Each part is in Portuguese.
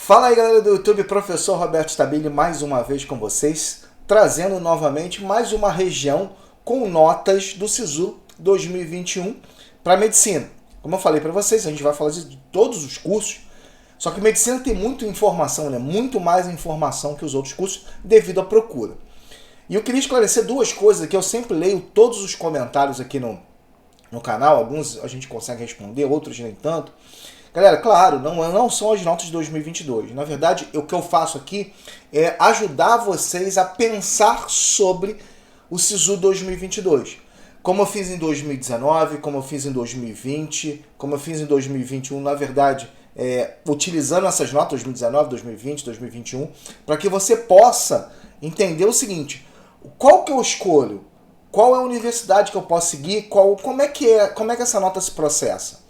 Fala aí, galera do YouTube, professor Roberto Stabile mais uma vez com vocês, trazendo novamente mais uma região com notas do SISU 2021 para medicina. Como eu falei para vocês, a gente vai falar de todos os cursos, só que medicina tem muita informação, né? Muito mais informação que os outros cursos devido à procura. E eu queria esclarecer duas coisas aqui. Eu sempre leio todos os comentários aqui no canal, alguns a gente consegue responder, outros nem tanto. Galera, claro, não são as notas de 2022. Na verdade, o que eu faço aqui é ajudar vocês a pensar sobre o SISU 2022. Como eu fiz em 2019, como eu fiz em 2020, como eu fiz em 2021, na verdade, utilizando essas notas 2019, 2020, 2021, para que você possa entender o seguinte: qual que eu escolho? Qual é a universidade que eu posso seguir? Como é que essa nota se processa?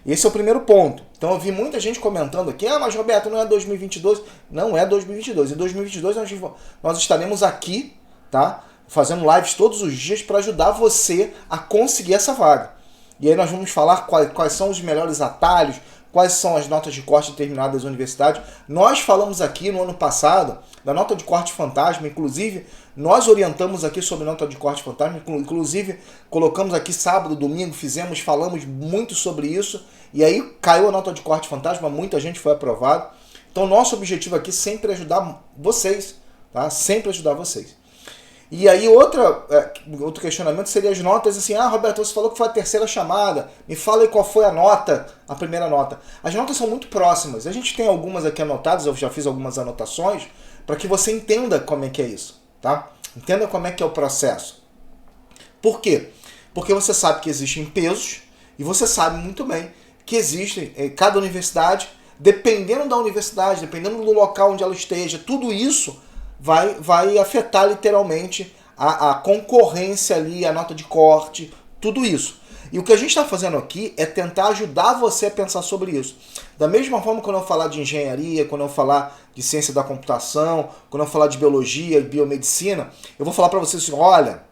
Esse é o primeiro ponto. Então eu vi muita gente comentando aqui, mas Roberto, não é 2022. Não é 2022. Em 2022 nós estaremos aqui, tá? Fazendo lives todos os dias para ajudar você a conseguir essa vaga. E aí nós vamos falar quais são os melhores atalhos, quais são as notas de corte determinadas das universidades. Nós falamos aqui no ano passado da nota de corte fantasma, inclusive nós orientamos aqui sobre nota de corte fantasma, inclusive colocamos aqui sábado, domingo, falamos muito sobre isso, e aí caiu a nota de corte fantasma, muita gente foi aprovado. Então nosso objetivo aqui sempre é ajudar vocês, tá? Sempre ajudar vocês. E aí outro questionamento seria as notas, assim, Roberto, você falou que foi a terceira chamada, me fala aí qual foi a primeira nota. As notas são muito próximas, a gente tem algumas aqui anotadas, eu já fiz algumas anotações, para que você entenda como é que é isso, tá? Entenda como é que é o processo. Por quê? Porque você sabe que existem pesos, e você sabe muito bem que existem, cada universidade, dependendo da universidade, dependendo do local onde ela esteja, tudo isso vai afetar literalmente a concorrência ali, a nota de corte, tudo isso. E o que a gente está fazendo aqui é tentar ajudar você a pensar sobre isso. Da mesma forma, quando eu falar de engenharia, quando eu falar de ciência da computação, quando eu falar de biologia e biomedicina, eu vou falar para vocês assim, olha,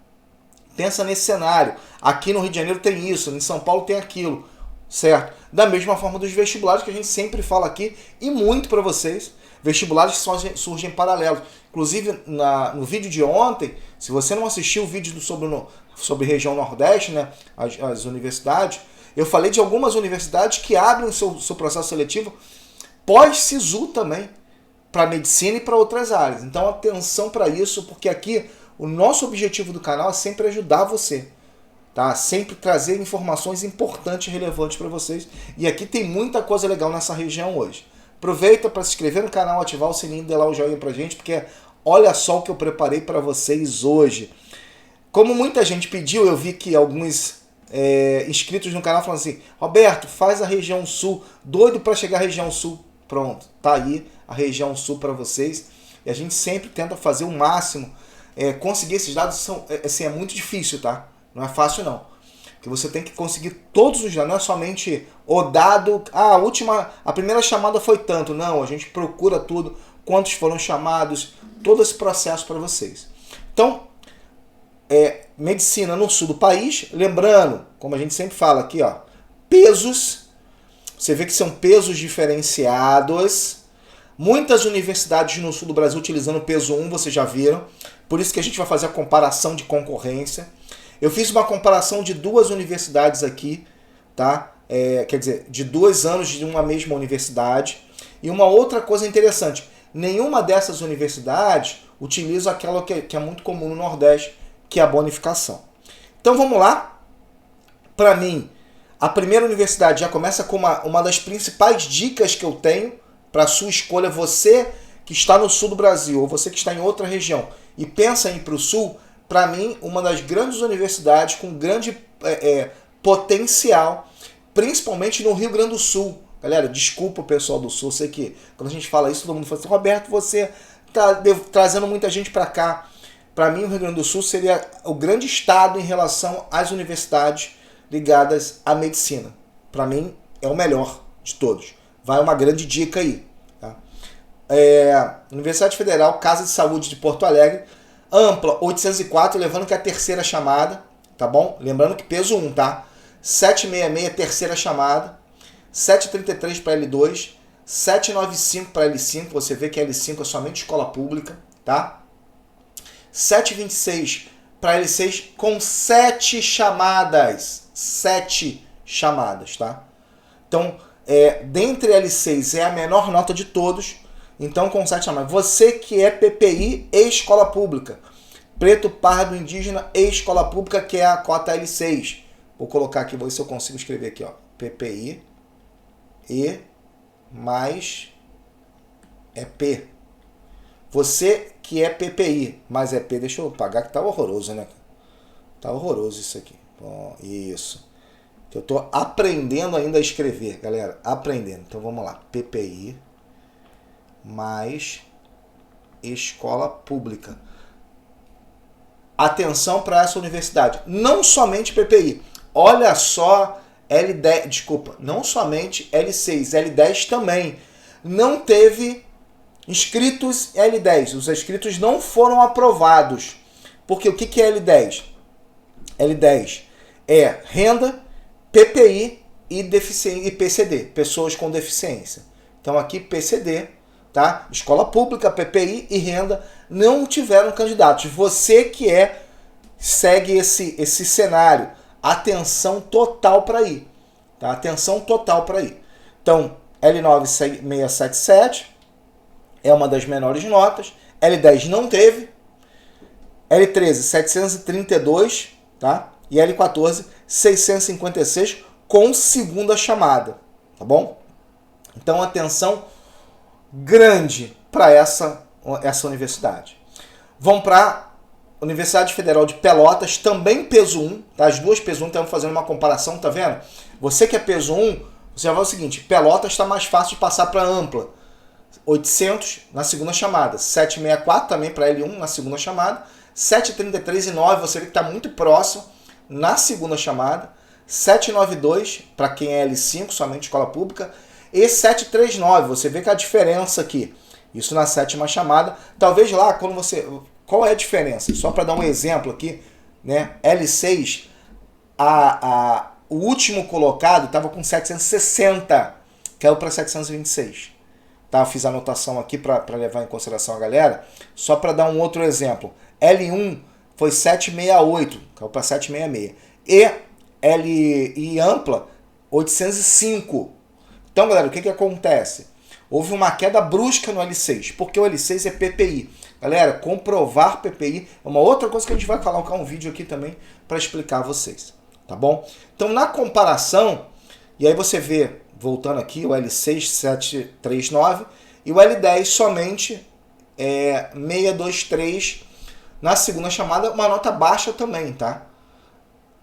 pensa nesse cenário, aqui no Rio de Janeiro tem isso, em São Paulo tem aquilo, certo? Da mesma forma dos vestibulares que a gente sempre fala aqui, e muito para vocês, vestibulares que surgem paralelos. Inclusive, no vídeo de ontem, se você não assistiu o vídeo sobre região Nordeste, né, as universidades, eu falei de algumas universidades que abrem o seu processo seletivo pós-SISU também, para medicina e para outras áreas. Então, atenção para isso, porque aqui o nosso objetivo do canal é sempre ajudar você, tá? Sempre trazer informações importantes e relevantes para vocês. E aqui tem muita coisa legal nessa região hoje. Aproveita para se inscrever no canal, ativar o sininho, dar lá o joinha pra gente, porque olha só o que eu preparei para vocês hoje. Como muita gente pediu, eu vi que alguns inscritos no canal falando assim, Roberto, faz a região sul, doido para chegar à região sul. Pronto, tá aí a região sul para vocês. E a gente sempre tenta fazer o máximo. Conseguir esses dados é muito difícil, tá? Não é fácil não. Que você tem que conseguir todos os dados, não é somente o dado, a primeira chamada foi tanto, não, a gente procura tudo, quantos foram chamados, todo esse processo para vocês. Então, medicina no sul do país, lembrando, como a gente sempre fala aqui, ó, pesos, você vê que são pesos diferenciados, muitas universidades no sul do Brasil utilizando o peso 1, vocês já viram, por isso que a gente vai fazer a comparação de concorrência. Eu fiz uma comparação de duas universidades aqui, tá? Quer dizer, de 2 anos de uma mesma universidade. E uma outra coisa interessante, nenhuma dessas universidades utiliza aquela que é muito comum no Nordeste, que é a bonificação. Então vamos lá. Para mim, a primeira universidade já começa com uma das principais dicas que eu tenho para a sua escolha. Você que está no sul do Brasil, ou você que está em outra região e pensa em ir para o sul, para mim, uma das grandes universidades com grande potencial, principalmente no Rio Grande do Sul. Galera, desculpa o pessoal do Sul, sei que quando a gente fala isso, todo mundo fala assim, Roberto, você está trazendo muita gente para cá. Para mim, o Rio Grande do Sul seria o grande estado em relação às universidades ligadas à medicina. Para mim, é o melhor de todos. Vai uma grande dica aí. Tá? Universidade Federal, Casa de Saúde de Porto Alegre, ampla 804, levando que é a terceira chamada, tá bom? Lembrando que peso 1, tá? 766, terceira chamada, 733 para L2, 795 para L5, você vê que L5 é somente escola pública, tá? 726 para L6 com 7 chamadas. 7 chamadas, tá? Então, dentre L6 é a menor nota de todos, então com 7 chamadas. Você que é PPI e escola pública, preto, pardo, indígena e escola pública, que é a cota L6. Vou colocar aqui, vou ver se eu consigo escrever aqui, ó. PPI e mais P. Você que é PPI, mais P, deixa eu apagar que tá horroroso, né? Tá horroroso isso aqui. Bom, isso. Eu tô aprendendo ainda a escrever, galera. Aprendendo. Então vamos lá. PPI mais escola pública. Atenção para essa universidade. Não somente PPI. Olha só L10, desculpa, não somente L6, L10 também. Não teve inscritos L10. Os inscritos não foram aprovados. Porque o que é L10? L10 é renda, PPI e PCD, pessoas com deficiência. Então aqui PCD, tá? Escola pública, PPI e renda não tiveram candidatos. Você que segue esse cenário, atenção total para ir, tá? Atenção total para ir. Então, L9677 é uma das menores notas, L10 não teve, L13 732, tá? E L14 656 com segunda chamada, tá bom? Então, atenção grande para essa universidade. Vamos para a Universidade Federal de Pelotas, também peso 1, tá? As duas peso 1, estamos fazendo uma comparação, tá vendo? Você que é peso 1, você já vai o seguinte, Pelotas está mais fácil de passar para ampla. 800 na segunda chamada, 764 também para L1 na segunda chamada, 733 e 9, você vê que está muito próximo na segunda chamada, 792 para quem é L5, somente escola pública, e 739, você vê que a diferença aqui, isso na sétima chamada, talvez lá, quando você... Qual é a diferença? Só para dar um exemplo aqui, né? L6, o último colocado estava com 760, caiu para 726. Tá? Eu fiz a anotação aqui para levar em consideração a galera, só para dar um outro exemplo. L1 foi 768, caiu para 766. E ampla, 805. Então, galera, o que acontece? Houve uma queda brusca no L6, porque o L6 é PPI. Galera, comprovar PPI é uma outra coisa que a gente vai colocar um vídeo aqui também para explicar a vocês, tá bom? Então, na comparação, e aí você vê, voltando aqui, o L6 739 e o L10 somente 623 na segunda chamada, uma nota baixa também, tá?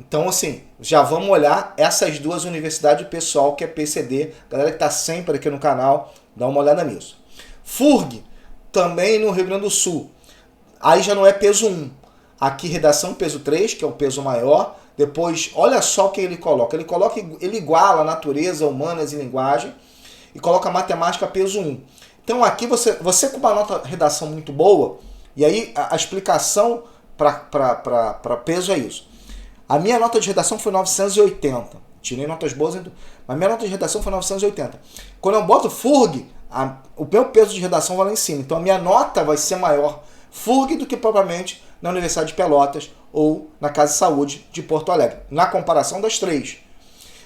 Então, assim, já vamos olhar essas duas universidades, pessoal que é PCD, galera que está sempre aqui no canal, dá uma olhada nisso. FURG, também no Rio Grande do Sul, aí já não é peso 1, aqui redação peso 3, que é o peso maior, depois, olha só o que ele coloca, ele iguala natureza, humanas e linguagem, e coloca matemática peso 1. Então aqui você com uma nota redação muito boa, e aí a explicação para peso é isso. A minha nota de redação foi 980. Tirei notas boas, mas minha nota de redação foi 980. Quando eu boto FURG, o meu peso de redação vai lá em cima. Então a minha nota vai ser maior FURG do que propriamente na Universidade de Pelotas ou na Casa de Saúde de Porto Alegre. Na comparação das três.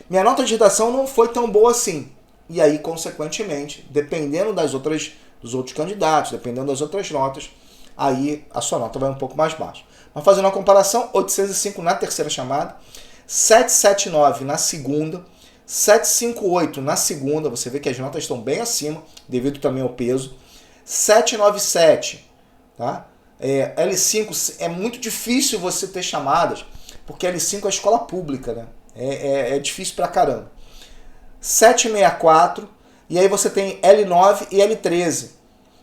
Minha nota de redação não foi tão boa assim. E aí, consequentemente, dependendo dos outros candidatos, dependendo das outras notas, aí a sua nota vai um pouco mais baixa. Mas fazendo uma comparação, 805 na terceira chamada, 779 na segunda, 758 na segunda, você vê que as notas estão bem acima, devido também ao peso, 797, tá? L5 é muito difícil você ter chamadas, porque L5 é escola pública, né? É difícil pra caramba. 764, e aí você tem L9 e L13,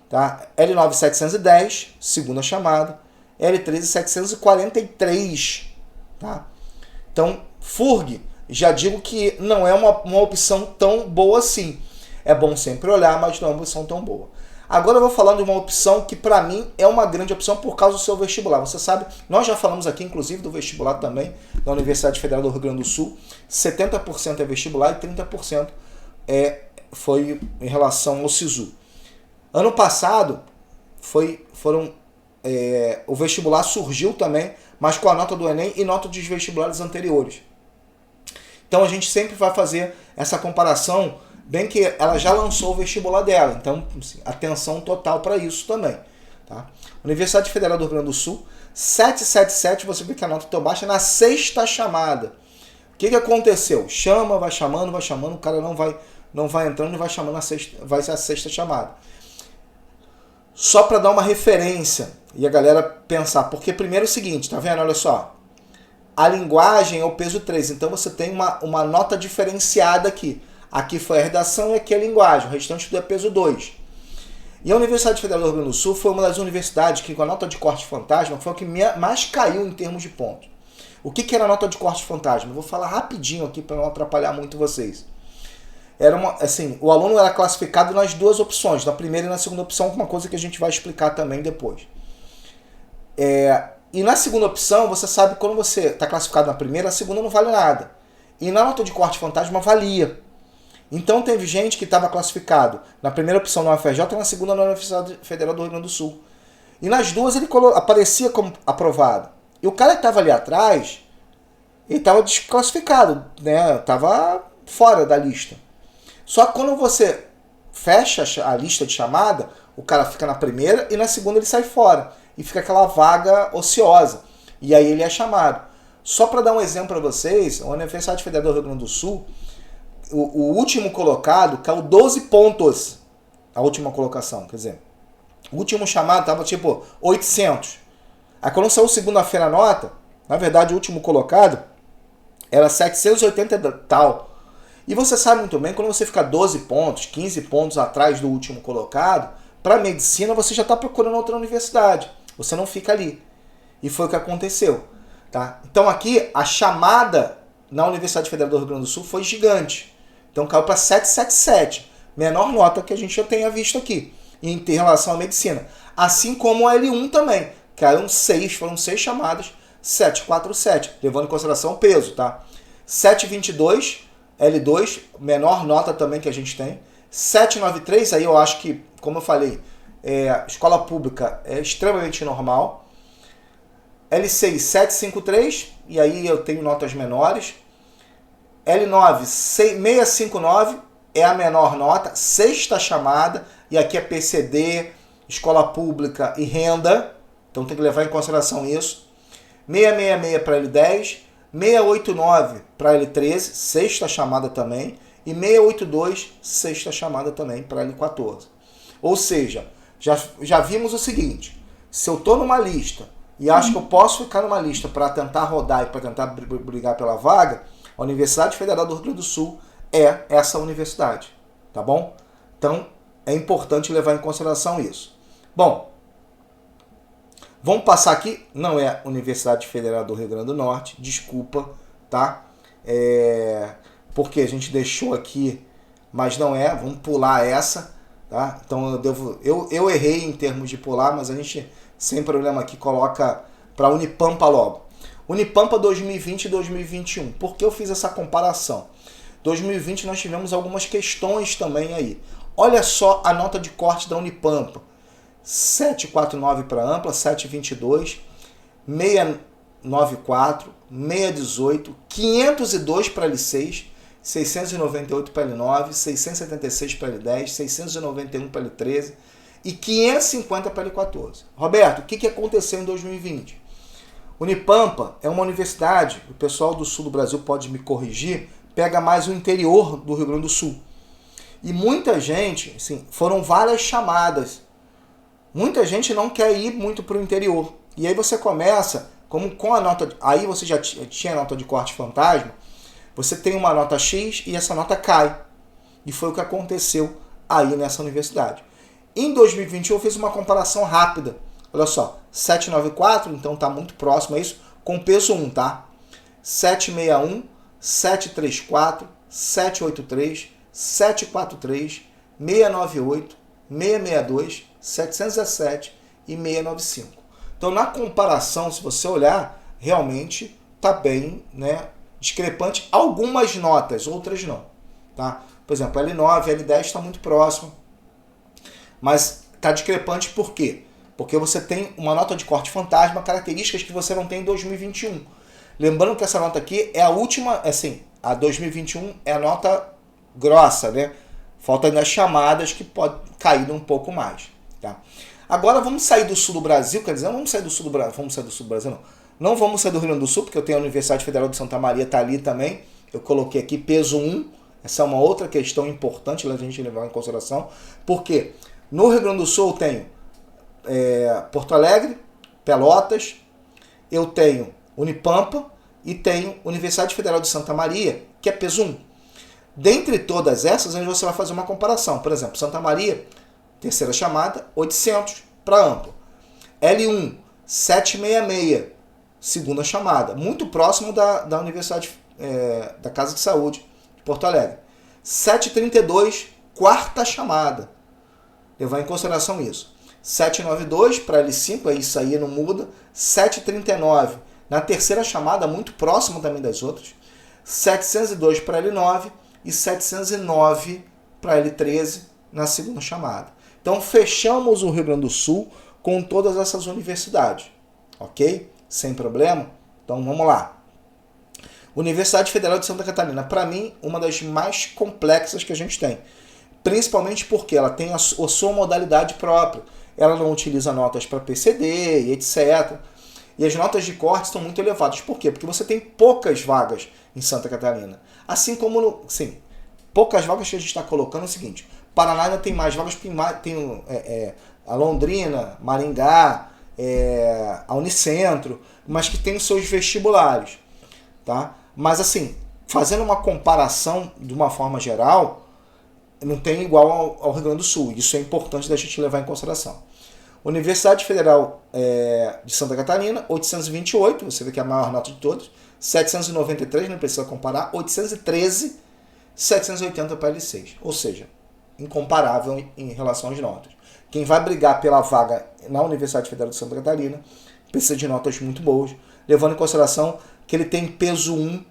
tá? L9 710, segunda chamada, L13 743, tá? Então, FURG, já digo que não é uma opção tão boa assim. É bom sempre olhar, mas não é uma opção tão boa. Agora eu vou falar de uma opção que para mim é uma grande opção por causa do seu vestibular. Você sabe, nós já falamos aqui inclusive do vestibular também da Universidade Federal do Rio Grande do Sul. 70% é vestibular e 30% é foi em relação ao SISU. Ano passado, o vestibular surgiu também, mas com a nota do Enem e nota dos vestibulares anteriores. Então a gente sempre vai fazer essa comparação, bem que ela já lançou o vestibular dela. Então, assim, atenção total para isso também. Tá? Universidade Federal do Rio Grande do Sul, 777, você vê que a nota tão baixa na sexta chamada. O que aconteceu? Chama, vai chamando, o cara não vai entrando e vai chamando vai ser a sexta chamada. Só para dar uma referência e a galera pensar, porque primeiro é o seguinte, tá vendo? Olha só, a linguagem é o peso 3, então você tem uma nota diferenciada aqui. Aqui foi a redação e aqui a linguagem, o restante tudo é peso 2. E a Universidade Federal do Rio Grande do Sul foi uma das universidades que, com a nota de corte fantasma, foi o que mais caiu em termos de pontos. O que era a nota de corte fantasma? Eu vou falar rapidinho aqui para não atrapalhar muito vocês. O aluno era classificado nas duas opções, na primeira e na segunda opção, uma coisa que a gente vai explicar também depois. E na segunda opção, você sabe que quando você está classificado na primeira, a segunda não vale nada. E na nota de corte fantasma valia. Então teve gente que estava classificado na primeira opção na UFRJ e na segunda na Universidade Federal do Rio Grande do Sul. E nas duas ele aparecia como aprovado. E o cara que estava ali atrás, ele estava desclassificado, né? Estava fora da lista. Só que quando você fecha a lista de chamada, o cara fica na primeira e na segunda ele sai fora. E fica aquela vaga ociosa. E aí ele é chamado. Só para dar um exemplo para vocês, a Universidade Federal do Rio Grande do Sul, o último colocado caiu 12 pontos. A última colocação, quer dizer, o último chamado estava tipo 800. Aí quando saiu segunda-feira a nota, na verdade o último colocado era 780 e tal. E você sabe muito bem, quando você fica 12 pontos, 15 pontos atrás do último colocado, para medicina você já está procurando outra universidade. Você não fica ali. E foi o que aconteceu. Tá? Então aqui a chamada na Universidade Federal do Rio Grande do Sul foi gigante. Então caiu para 777. Menor nota que a gente já tenha visto aqui em relação à medicina. Assim como a L1 também. Foram 6 chamadas, 747, levando em consideração o peso, tá? 722, L2, menor nota também que a gente tem. 793, aí eu acho que, como eu falei, escola pública é extremamente normal. L6, 753, e aí eu tenho notas menores. L9, 659 é a menor nota, sexta chamada, e aqui é PCD, escola pública e renda, então tem que levar em consideração isso. 666 para L10, 689 para L13, sexta chamada também, e 682, sexta chamada também para L14. Ou seja, já vimos o seguinte, se eu estou numa lista e acho que eu posso ficar numa lista para tentar rodar e para tentar brigar pela vaga, a Universidade Federal do Rio Grande do Sul é essa universidade, tá bom? Então, é importante levar em consideração isso. Bom, vamos passar aqui, não é Universidade Federal do Rio Grande do Norte, desculpa, tá? Porque a gente deixou aqui, mas não é, vamos pular essa, tá? Então eu errei em termos de pular, mas a gente, sem problema aqui, coloca para Unipampa logo. Unipampa 2020 e 2021. Por que eu fiz essa comparação? 2020 nós tivemos algumas questões também aí. Olha só a nota de corte da Unipampa. 749 para ampla, 722, 694, 618, 502 para L6, 698 para L9, 676 para L10, 691 para L13 e 550 para L14. Roberto, o que aconteceu em 2020? Unipampa é uma universidade, o pessoal do sul do Brasil pode me corrigir, pega mais o interior do Rio Grande do Sul. E muita gente, assim, foram várias chamadas. Muita gente não quer ir muito para o interior. E aí você começa, como com a nota, aí você já tinha a nota de corte fantasma, você tem uma nota X e essa nota cai. E foi o que aconteceu aí nessa universidade. Em 2021 eu fiz uma comparação rápida. Olha só, 794, então está muito próximo a isso, com peso 1, tá? 761, 734, 783, 743, 698, 662, 717 e 695. Então, na comparação, se você olhar, realmente está bem, né, discrepante. Algumas notas, outras não. Tá? Por exemplo, L9, L10 está muito próximo. Mas está discrepante por quê? Porque você tem uma nota de corte fantasma, características que você não tem em 2021. Lembrando que essa nota aqui é a última, assim, a 2021 é a nota grossa, né? Falta ainda as chamadas que pode cair um pouco mais, tá? Agora vamos sair do sul do Brasil, quer dizer, não vamos sair do sul do Brasil, não vamos sair do Rio Grande do Sul, porque eu tenho a Universidade Federal de Santa Maria, tá ali também. Eu coloquei aqui peso 1, essa é uma outra questão importante a gente levar em consideração, porque no Rio Grande do Sul eu tenho Porto Alegre, Pelotas, eu tenho Unipampa e tenho Universidade Federal de Santa Maria, que é peso 1. Dentre todas essas, você vai fazer uma comparação. Por exemplo, Santa Maria, terceira chamada, 800 para amplo. L1, 766, segunda chamada. Muito próximo da Universidade da Casa de Saúde de Porto Alegre. 732, quarta chamada. Levar em consideração isso. 792 para L5, isso aí não muda. 739 na terceira chamada, muito próximo também das outras. 702 para L9 e 709 para L13 na segunda chamada. Então fechamos o Rio Grande do Sul com todas essas universidades, ok? Sem problema? Então vamos lá. Universidade Federal de Santa Catarina, para mim, uma das mais complexas que a gente tem. Principalmente porque ela tem a sua modalidade própria. Ela não utiliza notas para PCD e etc. E as notas de corte estão muito elevadas. Por quê? Porque você tem poucas vagas em Santa Catarina. Assim como, sim, poucas vagas que a gente está colocando é o seguinte. Paraná ainda tem mais vagas, tem a Londrina, Maringá, a Unicentro, mas que tem os seus vestibulares. Tá? Mas assim, fazendo uma comparação de uma forma geral, não tem igual ao Rio Grande do Sul. Isso é importante da gente levar em consideração. Universidade Federal de Santa Catarina, 828, você vê que é a maior nota de todas. 793, não precisa comparar. 813, 780 para L6. Ou seja, incomparável em relação às notas. Quem vai brigar pela vaga na Universidade Federal de Santa Catarina precisa de notas muito boas, levando em consideração que ele tem peso 1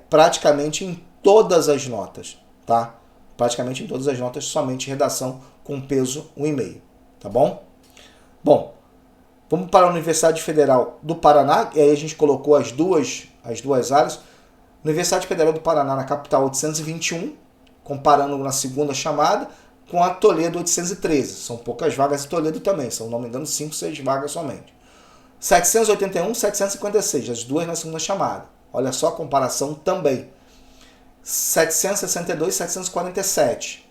praticamente em todas as notas, tá? Praticamente em todas as notas, somente redação com peso 1,5, tá bom? Bom, vamos para a Universidade Federal do Paraná, e aí a gente colocou as duas áreas. Universidade Federal do Paraná, na capital, 821, comparando na segunda chamada, com a Toledo 813. São poucas vagas em Toledo também, são, não me engano, 5, 6 vagas somente. 781, 756, as duas na segunda chamada. Olha só a comparação também. 762, 747.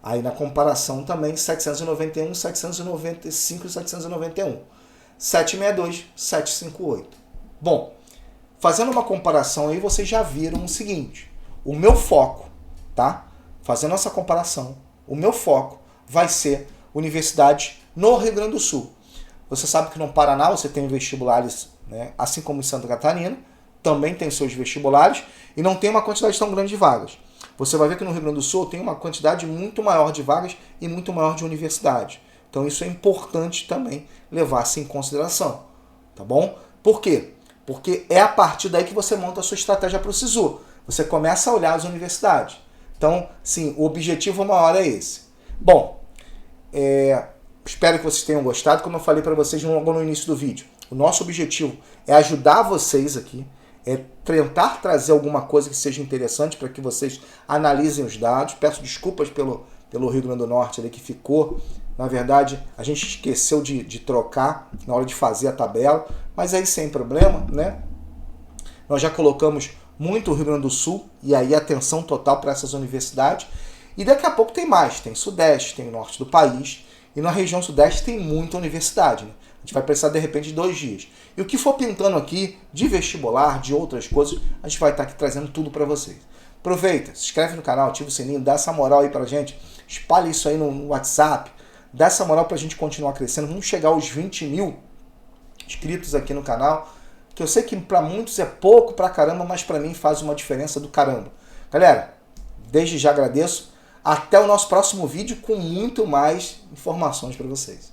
Aí na comparação também 791, 795 e 791. 762, 758. Bom, fazendo uma comparação aí, vocês já viram o seguinte. O meu foco, tá? Fazendo essa comparação, o meu foco vai ser universidade no Rio Grande do Sul. Você sabe que no Paraná você tem vestibulares, né? Assim como em Santa Catarina, também tem seus vestibulares e não tem uma quantidade tão grande de vagas. Você vai ver que no Rio Grande do Sul tem uma quantidade muito maior de vagas e muito maior de universidades. Então isso é importante também levar-se em consideração, tá bom? Por quê? Porque é a partir daí que você monta a sua estratégia para o SISU. Você começa a olhar as universidades. Então, sim, o objetivo maior é esse. Bom, espero que vocês tenham gostado. Como eu falei para vocês logo no início do vídeo, o nosso objetivo é ajudar vocês aqui, é tentar trazer alguma coisa que seja interessante para que vocês analisem os dados. Peço desculpas pelo Rio Grande do Norte ali que ficou. Na verdade, a gente esqueceu de trocar na hora de fazer a tabela, mas aí sem problema, né? Nós já colocamos muito o Rio Grande do Sul e aí atenção total para essas universidades. E daqui a pouco tem mais, tem Sudeste, tem o Norte do país. E na região Sudeste tem muita universidade, né? A gente vai precisar, de repente, de 2 dias. E o que for pintando aqui, de vestibular, de outras coisas, a gente vai estar aqui trazendo tudo para vocês. Aproveita, se inscreve no canal, ativa o sininho, dá essa moral aí pra gente. Espalhe isso aí no WhatsApp. Dá essa moral pra gente continuar crescendo. Vamos chegar aos 20 mil inscritos aqui no canal. Que eu sei que para muitos é pouco pra caramba, mas para mim faz uma diferença do caramba. Galera, desde já agradeço. Até o nosso próximo vídeo com muito mais informações para vocês.